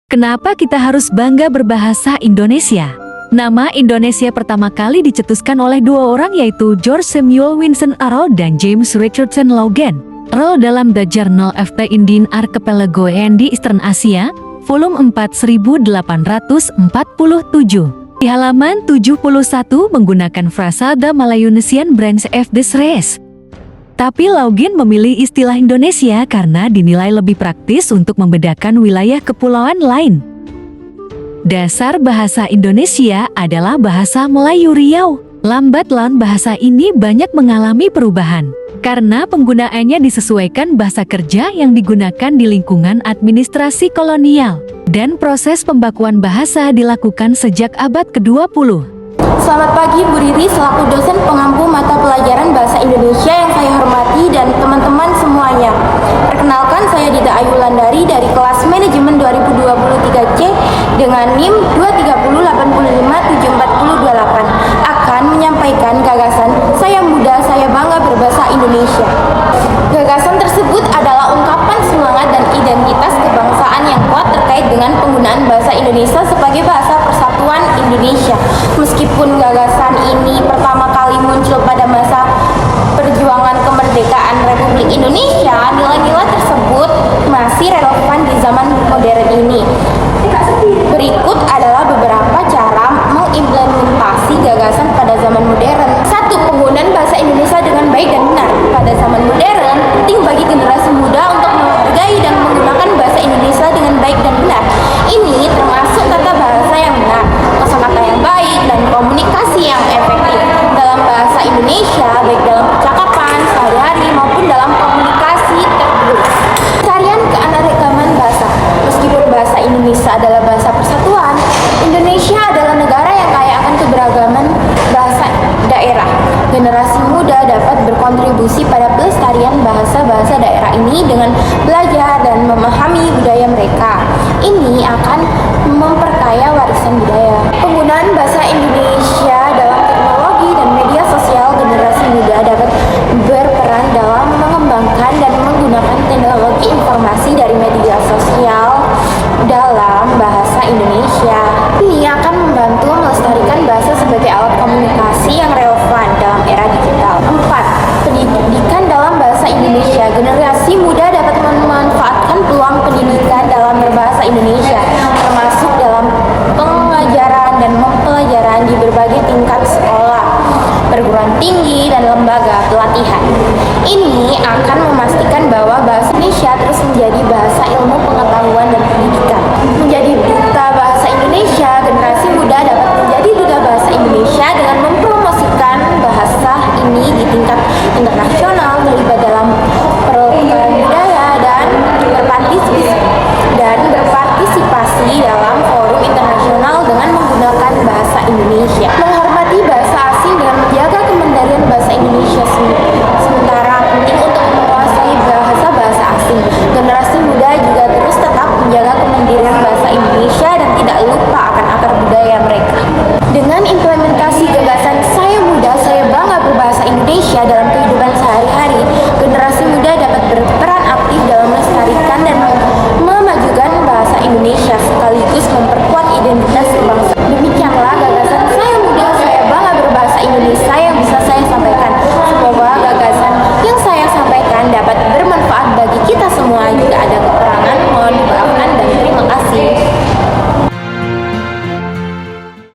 Kenapa kita harus bangga berbahasa Indonesia? Nama Indonesia pertama kali dicetuskan oleh dua orang, yaitu George Samuel Winston Earl dan James Richardson Logan. Earl dalam The Journal of the Indian Archipelago and the Eastern Asia, volume 4 1847. Di halaman 71 menggunakan frasa The Melanesian branch of this race. Tapi Logan memilih istilah Indonesia karena dinilai lebih praktis untuk membedakan wilayah kepulauan lain. Dasar bahasa Indonesia adalah bahasa Melayu Riau. Lambat laun bahasa ini banyak mengalami perubahan, karena penggunaannya disesuaikan bahasa kerja yang digunakan di lingkungan administrasi kolonial, dan proses pembakuan bahasa dilakukan sejak abad ke-20. Selamat pagi Bu Riri, selaku dosen pengampu mata pelajaran Bahasa Indonesia yang saya hormati dan teman-teman semuanya. Perkenalkan, saya Dita Ayu Wulandari dari kelas manajemen 2023C dengan NIM 230857428 akan menyampaikan gagasan Saya Muda, Saya Bangga Berbahasa Indonesia. Gagasan tersebut adalah ungkapan semangat dan identitas kebangsaan yang kuat terkait dengan penggunaan bahasa Indonesia sebagai bahasa persatuan Indonesia. Meskipun gagasan ini pertama kali muncul pada masa perjuangan kemerdekaan Republik Indonesia, nilai-nilai tersebut masih relevan di zaman modern ini. Berikut adalah beberapa cara mengimplementasi gagasan pada zaman modern. 1. Penggunaan bahasa Indonesia dengan baik dan benar. Pada zaman modern, penting bagi generasi muda untuk menghargai dan menggunakan bahasa Indonesia dengan baik dan benar. Ini termasuk tata bahasa yang benar, kosakata yang baik, dan komunikasi yang efektif dalam bahasa Indonesia, baik dalam percakapan sehari-hari maupun dalam komunikasi tertulis. Pelestarian keanekaragaman bahasa. Meskipun bahasa Indonesia adalah bahasa persatuan, Indonesia adalah negara yang kaya akan keberagaman bahasa daerah. Generasi muda dapat berkontribusi pada pelestarian bahasa-bahasa daerah ini dengan belajar dan memahami budaya mereka. Ini akan memperkaya warisan budaya. Penggunaan bahasa Indonesia dalam teknologi dan media sosial. Generasi muda dapat berperan dalam mengembangkan dan menggunakan teknologi informasi dari media sosial dalam bahasa Indonesia. Ini akan membantu melestarikan bahasa sebagai alat komunikasi yang relevan dalam era digital. 4. Pendidikan dalam bahasa Indonesia. Generasi muda dapat memanfaatkan peluang pendidikan dalam berbahasa Indonesia, termasuk dalam pengajaran dan pembelajaran di berbagai tingkat sekolah, perguruan tinggi, dan lembaga pelatihan. Ini akan memastikan bahwa bahasa Indonesia terus menjadi bahasa ilmu pengetahuan dan pendidikan. Menjadi duta bahasa Indonesia, generasi muda dapat menjadi duta bahasa Indonesia dengan mempromosikan bahasa ini di tingkat internasional, melibatkan